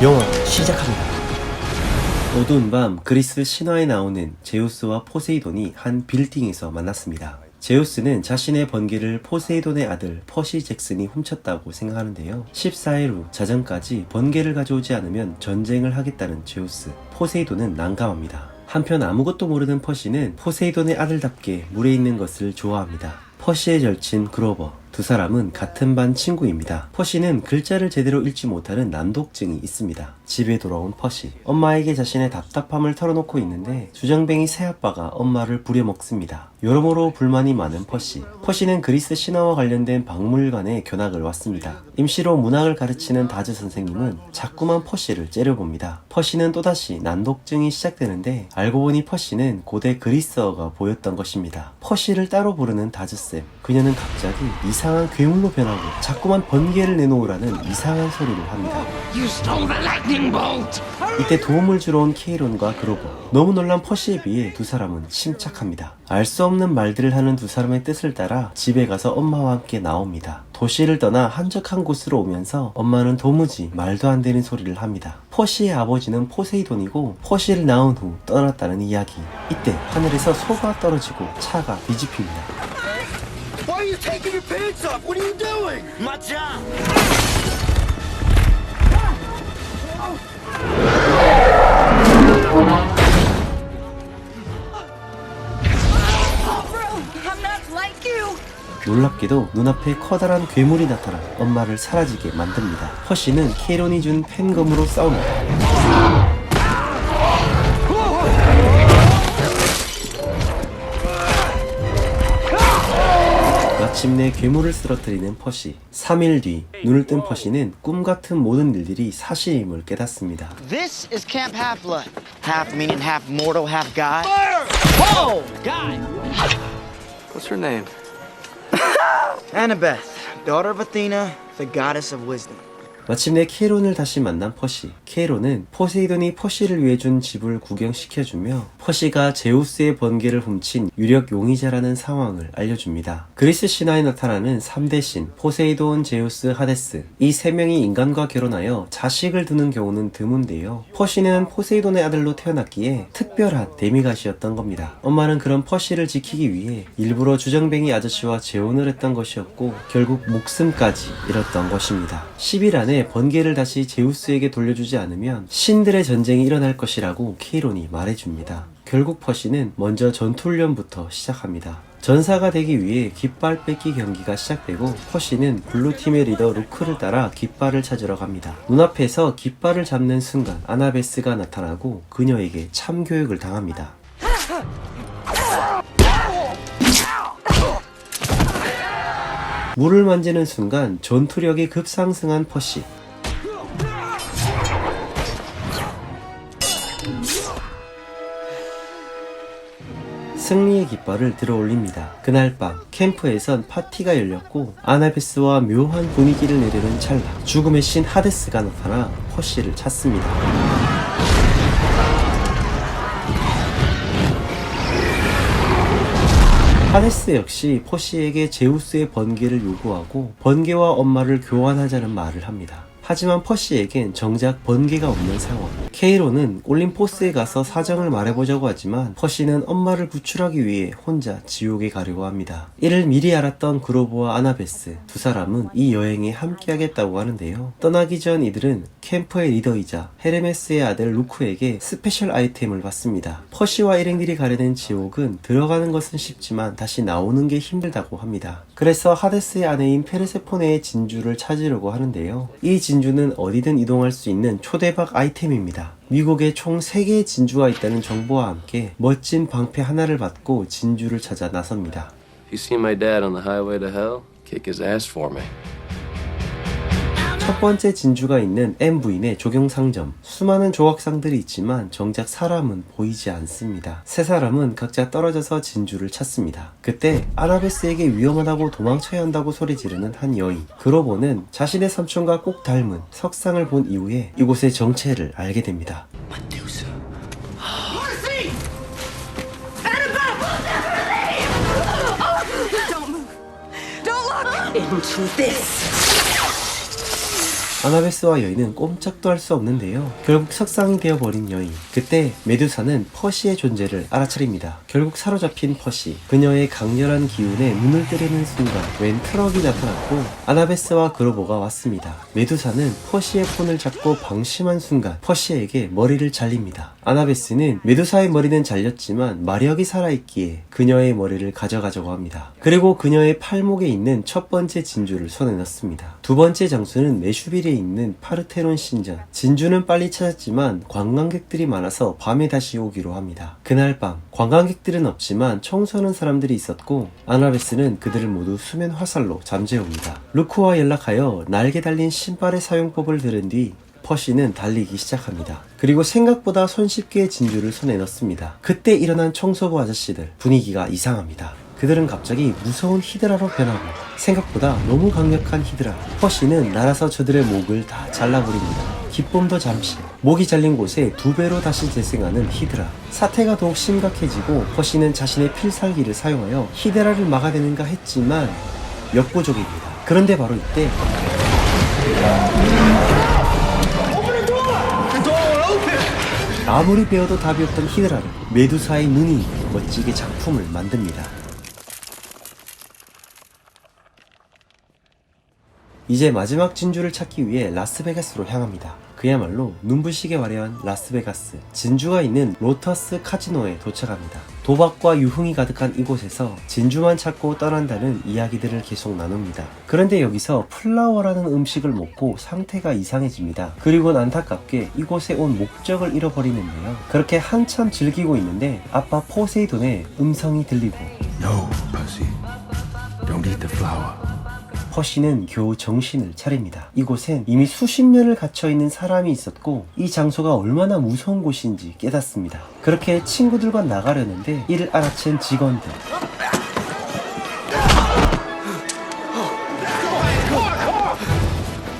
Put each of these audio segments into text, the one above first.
영화 시작합니다. 어두운 밤 그리스 신화에 나오는 제우스와 포세이돈이 한 빌딩에서 만났습니다. 제우스는 자신의 번개를 포세이돈의 아들 퍼시 잭슨이 훔쳤다고 생각하는데요. 14일 후 자정까지 번개를 가져오지 않으면 전쟁을 하겠다는 제우스. 포세이돈은 난감합니다. 한편 아무것도 모르는 퍼시는 포세이돈의 아들답게 물에 있는 것을 좋아합니다. 퍼시의 절친 그로버. 두 사람은 같은 반 친구입니다. 퍼시는 글자를 제대로 읽지 못하는 난독증이 있습니다. 집에 돌아온 퍼시. 엄마에게 자신의 답답함을 털어놓고 있는데 주정뱅이 새아빠가 엄마를 부려먹습니다. 여러모로 불만이 많은 퍼시. 퍼시는 그리스 신화와 관련된 박물관에 견학을 왔습니다. 임시로 문학을 가르치는 다즈 선생님은 자꾸만 퍼시를 째려봅니다. 퍼시는 또다시 난독증이 시작되는데 알고 보니 퍼시는 고대 그리스어가 보였던 것입니다. 퍼시를 따로 부르는 다즈쌤. 그녀는 갑자기 이상한 괴물로 변하고 자꾸만 번개를 내놓으라는 이상한 소리를 합니다. 이때 도움을 주러 온 케이론과 그로버. 너무 놀란 퍼시에 비해 두 사람은 침착합니다. 알 수 없는 말들을 하는 두 사람의 뜻을 따라 집에 가서 엄마와 함께 나옵니다. 도시를 떠나 한적한 곳으로 오면서 엄마는 도무지 말도 안 되는 소리를 합니다. 퍼시의 아버지는 포세이돈이고 퍼시를 낳은 후 떠났다는 이야기. 이때 하늘에서 소가 떨어지고 차가 뒤집힙니다. Why are you taking your pants off? What are you doing? My job. 놀랍게도 눈앞에 커다란 괴물이 나타나 엄마를 사라지게 만듭니다. 퍼시는 케이론이 준 펜검으로 싸웁니다. 마침내 괴물을 쓰러뜨리는 퍼시. 3일 뒤 눈을 뜬 퍼시는 꿈같은 모든 일들이 사실임을 깨닫습니다. This is Camp Half-Blood. Half meaning half mortal, half god. Whoa! God! What's her name? Annabeth, daughter of Athena, the goddess of wisdom. 마침내 케이론을 다시 만난 퍼시. 케이론은 포세이돈이 퍼시를 위해 준 집을 구경시켜주며 퍼시가 제우스의 번개를 훔친 유력 용의자라는 상황을 알려줍니다. 그리스 신화에 나타나는 3대 신 포세이돈, 제우스, 하데스. 이 세 명이 인간과 결혼하여 자식을 두는 경우는 드문데요. 퍼시는 포세이돈의 아들로 태어났기에 특별한 데미갓이었던 겁니다. 엄마는 그런 퍼시를 지키기 위해 일부러 주정뱅이 아저씨와 재혼을 했던 것이었고 결국 목숨까지 잃었던 것입니다. 10일 안에 번개를 다시 제우스에게 돌려주지 않으면 신들의 전쟁이 일어날 것이라고 케이론이 말해줍니다. 결국 퍼시는 먼저 전투훈련부터 시작합니다. 전사가 되기 위해 깃발 뺏기 경기가 시작되고 퍼시는 블루팀의 리더 루크를 따라 깃발을 찾으러 갑니다. 눈앞에서 깃발을 잡는 순간 아나베스가 나타나고 그녀에게 참교육을 당합니다. 물을 만지는 순간 전투력이 급상승한 퍼시. 승리의 깃발을 들어 올립니다. 그날 밤 캠프에선 파티가 열렸고 아나베스와 묘한 분위기를 내려는 찰나 죽음의 신 하데스가 나타나 퍼시를 찾습니다. 하데스 역시 퍼시에게 제우스의 번개를 요구하고 번개와 엄마를 교환하자는 말을 합니다. 하지만 퍼시에겐 정작 번개가 없는 상황. 케이론은 올림포스에 가서 사정을 말해보자고 하지만 퍼시는 엄마를 구출하기 위해 혼자 지옥에 가려고 합니다. 이를 미리 알았던 그로버와 아나베스 두 사람은 이 여행에 함께하겠다고 하는데요. 떠나기 전 이들은 캠프의 리더이자 헤르메스의 아들 루크에게 스페셜 아이템을 받습니다. 퍼시와 일행들이 가려는 지옥은 들어가는 것은 쉽지만 다시 나오는 게 힘들다고 합니다. 그래서 하데스의 아내인 페르세포네의 진주를 찾으려고 하는데요. 이 진주는 어디든 이동할 수 있는 초대박 아이템입니다. 미국에 총 3개의 진주가 있다는 정보와 함께 멋진 방패 하나를 받고 진주를 찾아 나섭니다. If you see my dad on the highway to hell, kick his ass for me. 첫 번째 진주가 있는 M 부인의 조경상점. 수많은 조각상들이 있지만 정작 사람은 보이지 않습니다. 세 사람은 각자 떨어져서 진주를 찾습니다. 그때 아나베스에게 위험하다고 도망쳐야 한다고 소리 지르는 한 여인. 그로버는 자신의 삼촌과 꼭 닮은 석상을 본 이후에 이곳의 정체를 알게 됩니다. Into this. 아나베스와 여인은 꼼짝도 할 수 없는데요. 결국 석상이 되어버린 여인. 그때 메두사는 퍼시의 존재를 알아차립니다. 결국 사로잡힌 퍼시. 그녀의 강렬한 기운에 눈을 때리는 순간 웬 트럭이 나타났고 아나베스와 그로버가 왔습니다. 메두사는 퍼시의 폰을 잡고 방심한 순간 퍼시에게 머리를 잘립니다. 아나베스는 메두사의 머리는 잘렸지만 마력이 살아있기에 그녀의 머리를 가져가자고 합니다. 그리고 그녀의 팔목에 있는 첫 번째 진주를 손에 넣습니다. 두 번째 장소는 메슈빌에 있는 파르테논 신전. 진주는 빨리 찾았지만 관광객들이 많아서 밤에 다시 오기로 합니다. 그날 밤 관광객들은 없지만 청소하는 사람들이 있었고 아나베스는 그들을 모두 수면 화살로 잠재웁니다. 루크와 연락하여 날개 달린 신발의 사용법을 들은 뒤 퍼시는 달리기 시작합니다. 그리고 생각보다 손쉽게 진주를 손에 넣습니다. 그때 일어난 청소부 아저씨들 분위기가 이상합니다. 그들은 갑자기 무서운 히드라로 변하고 생각보다 너무 강력한 히드라. 퍼시는 날아서 저들의 목을 다 잘라버립니다. 기쁨도 잠시. 목이 잘린 곳에 2배로 다시 재생하는 히드라. 사태가 더욱 심각해지고 퍼시는 자신의 필살기를 사용하여 히드라를 막아내는가 했지만 역부족입니다. 그런데 바로 이때 아무리 배워도 답이 없던 히드라를 메두사의 눈이 멋지게 작품을 만듭니다. 이제 마지막 진주를 찾기 위해 라스베가스로 향합니다. 그야말로 눈부시게 화려한 라스베가스. 진주가 있는 로터스 카지노에 도착합니다. 도박과 유흥이 가득한 이곳에서 진주만 찾고 떠난다는 이야기들을 계속 나눕니다. 그런데 여기서 플라워라는 음식을 먹고 상태가 이상해집니다. 그리고는 안타깝게 이곳에 온 목적을 잃어버리는데요. 그렇게 한참 즐기고 있는데 아빠 포세이돈의 음성이 들리고 No, pussy. Don't eat the flower. 퍼시는 겨우 정신을 차립니다. 이곳엔 이미 수십 년을 갇혀있는 사람이 있었고 이 장소가 얼마나 무서운 곳인지 깨닫습니다. 그렇게 친구들과 나가려는데 이를 알아챈 직원들.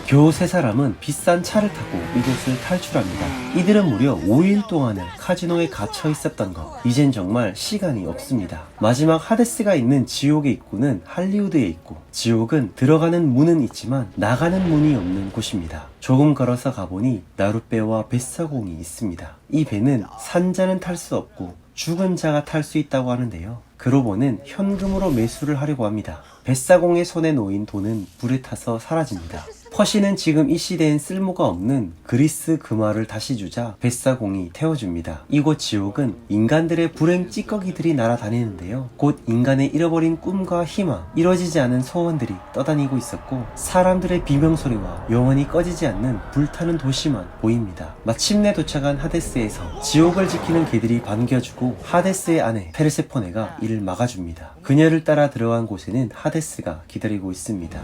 겨우 3사람은 비싼 차를 타고 이곳을 탈출합니다. 이들은 무려 5일 동안을 카지노에 갇혀 있었던 것. 이젠 정말 시간이 없습니다. 마지막 하데스가 있는 지옥의 입구는 할리우드에 있고 지옥은 들어가는 문은 있지만 나가는 문이 없는 곳입니다. 조금 걸어서 가보니 나룻배와 뱃사공이 있습니다. 이 배는 산자는 탈 수 없고 죽은 자가 탈 수 있다고 하는데요. 그로버는 현금으로 매수를 하려고 합니다. 뱃사공의 손에 놓인 돈은 불에 타서 사라집니다. 퍼시는 지금 이 시대엔 쓸모가 없는 그리스 금화를 다시 주자 뱃사공이 태워줍니다. 이곳 지옥은 인간들의 불행 찌꺼기들이 날아다니는데요. 곧 인간의 잃어버린 꿈과 희망, 이뤄지지 않은 소원들이 떠다니고 있었고 사람들의 비명소리와 영원히 꺼지지 않는 불타는 도시만 보입니다. 마침내 도착한 하데스에서 지옥을 지키는 개들이 반겨주고 하데스의 아내 페르세포네가 이를 막아줍니다. 그녀를 따라 들어간 곳에는 하데스가 기다리고 있습니다.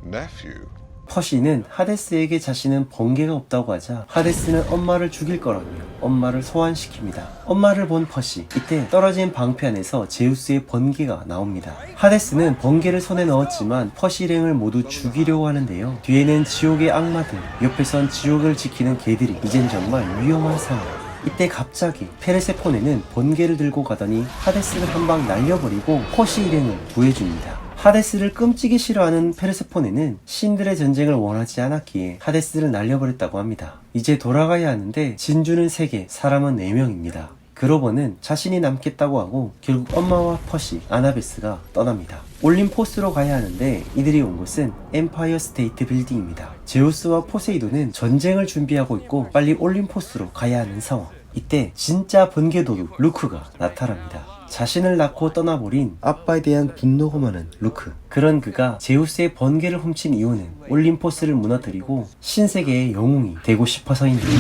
Nephew. 퍼시는 하데스에게 자신은 번개가 없다고 하자 하데스는 엄마를 죽일 거라며 엄마를 소환시킵니다. 엄마를 본 퍼시. 이때 떨어진 방패 안에서 제우스의 번개가 나옵니다. 하데스는 번개를 손에 넣었지만 퍼시 일행을 모두 죽이려고 하는데요. 뒤에는 지옥의 악마들, 옆에선 지옥을 지키는 개들이. 이젠 정말 위험한 상황. 이때 갑자기 페르세포네는 번개를 들고 가더니 하데스를 한 방 날려버리고 퍼시 일행을 구해줍니다. 하데스를 끔찍이 싫어하는 페르세포네는 신들의 전쟁을 원하지 않았기에 하데스를 날려버렸다고 합니다. 이제 돌아가야 하는데 진주는 3개, 사람은 4명입니다. 그로버는 자신이 남겠다고 하고 결국 엄마와 퍼시, 아나베스가 떠납니다. 올림포스로 가야 하는데 이들이 온 곳은 엠파이어 스테이트 빌딩입니다. 제우스와 포세이돈은 전쟁을 준비하고 있고 빨리 올림포스로 가야 하는 상황. 이때 진짜 번개도둑 루크가 나타납니다. 자신을 낳고 떠나버린 아빠에 대한 분노가 많은 루크. 그런 그가 제우스의 번개를 훔친 이유는 올림포스를 무너뜨리고 신세계의 영웅이 되고 싶어서인데요.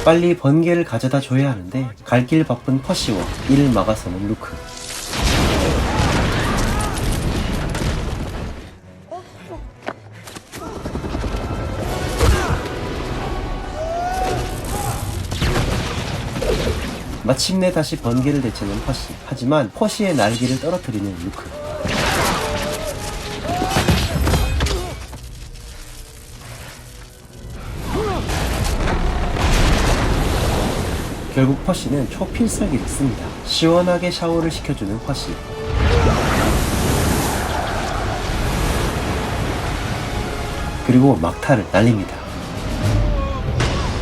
빨리 번개를 가져다 줘야 하는데 갈 길 바쁜 퍼시와 이를 막아서는 루크. 마침내 다시 번개를 되찾는 퍼시. 하지만 퍼시의 날개를 떨어뜨리는 루크. 결국 퍼시는 초필살기를 씁니다. 시원하게 샤워를 시켜주는 퍼시. 그리고 막타를 날립니다.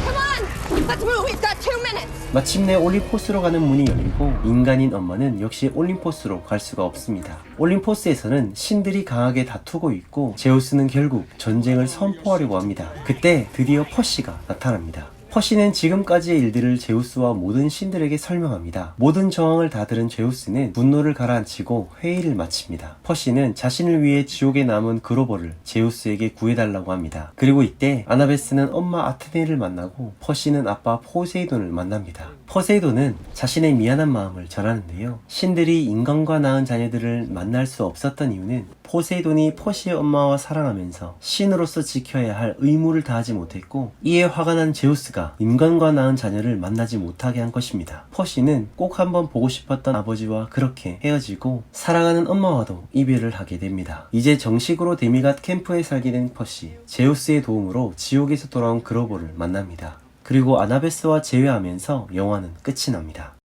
Come on! Let's move! We've got 2 minutes! 마침내 올림포스로 가는 문이 열리고 인간인 엄마는 역시 올림포스로 갈 수가 없습니다. 올림포스에서는 신들이 강하게 다투고 있고 제우스는 결국 전쟁을 선포하려고 합니다. 그때 드디어 퍼시가 나타납니다. 퍼시는 지금까지의 일들을 제우스와 모든 신들에게 설명합니다. 모든 정황을 다 들은 제우스는 분노를 가라앉히고 회의를 마칩니다. 퍼시는 자신을 위해 지옥에 남은 그로버를 제우스에게 구해달라고 합니다. 그리고 이때 아나베스는 엄마 아테네를 만나고 퍼시는 아빠 포세이돈을 만납니다. 포세이돈은 자신의 미안한 마음을 전하는데요. 신들이 인간과 낳은 자녀들을 만날 수 없었던 이유는 포세이돈이 퍼시의 엄마와 사랑하면서 신으로서 지켜야 할 의무를 다하지 못했고, 이에 화가 난 제우스가 인간과 낳은 자녀를 만나지 못하게 한 것입니다. 퍼시는 꼭 한번 보고 싶었던 아버지와 그렇게 헤어지고 사랑하는 엄마와도 이별을 하게 됩니다. 이제 정식으로 데미갓 캠프에 살게 된 퍼시, 제우스의 도움으로 지옥에서 돌아온 그로버를 만납니다. 그리고 아나베스와 재회하면서 영화는 끝이 납니다.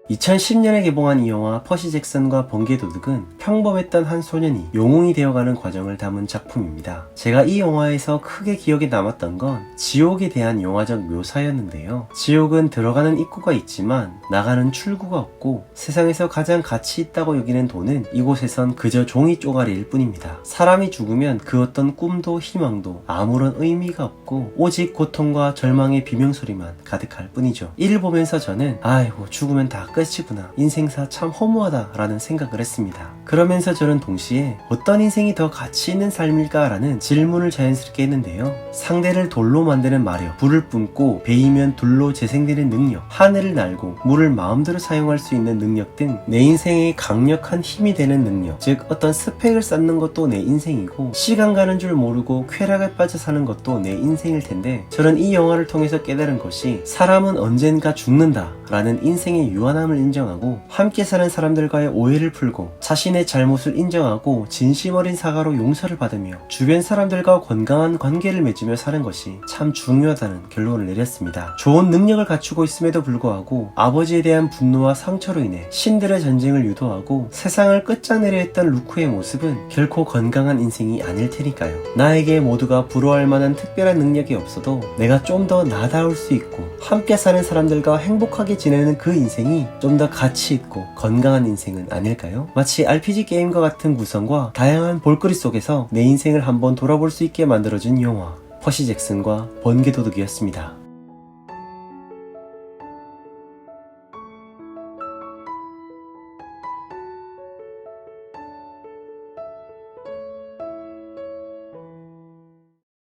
2010년에 개봉한 이 영화 퍼시 잭슨과 번개도둑은 평범했던 한 소년이 영웅이 되어가는 과정을 담은 작품입니다. 제가 이 영화에서 크게 기억에 남았던 건 지옥에 대한 영화적 묘사였는데요. 지옥은 들어가는 입구가 있지만 나가는 출구가 없고 세상에서 가장 가치 있다고 여기는 돈은 이곳에선 그저 종이 쪼가리일 뿐입니다. 사람이 죽으면 그 어떤 꿈도 희망도 아무런 의미가 없고 오직 고통과 절망의 비명소리만 가득할 뿐이죠. 이를 보면서 저는 아이고 죽으면 다 끝이구나, 인생사 참 허무하다 라는 생각을 했습니다. 그러면서 저는 동시에 어떤 인생이 더 가치 있는 삶일까 라는 질문을 자연스럽게 했는데요. 상대를 돌로 만드는 마력, 불을 뿜고 베이면 둘로 재생되는 능력, 하늘을 날고 물을 마음대로 사용할 수 있는 능력 등 내 인생에 강력한 힘이 되는 능력, 즉 어떤 스펙을 쌓는 것도 내 인생이고 시간 가는 줄 모르고 쾌락에 빠져 사는 것도 내 인생일 텐데, 저는 이 영화를 통해서 깨달은 것이 사람은 언젠가 죽는다 라는 인생의 유한함을 인정하고 함께 사는 사람들과의 오해를 풀고 자신의 잘못을 인정하고 진심 어린 사과로 용서를 받으며 주변 사람들과 건강한 관계를 맺으며 사는 것이 참 중요하다는 결론을 내렸습니다. 좋은 능력을 갖추고 있음에도 불구하고 아버지에 대한 분노와 상처로 인해 신들의 전쟁을 유도하고 세상을 끝장내려 했던 루크의 모습은 결코 건강한 인생이 아닐 테니까요. 나에게 모두가 부러워할 만한 특별한 능력이 없어도 내가 좀 더 나다울 수 있고 함께 사는 사람들과 행복하게 지내는 그 인생이 좀 더 가치 있고 건강한 인생은 아닐까요? 마치 RPG 게임과 같은 구성과 다양한 볼거리 속에서 내 인생을 한번 돌아볼 수 있게 만들어준 영화 퍼시 잭슨과 번개도둑이었습니다.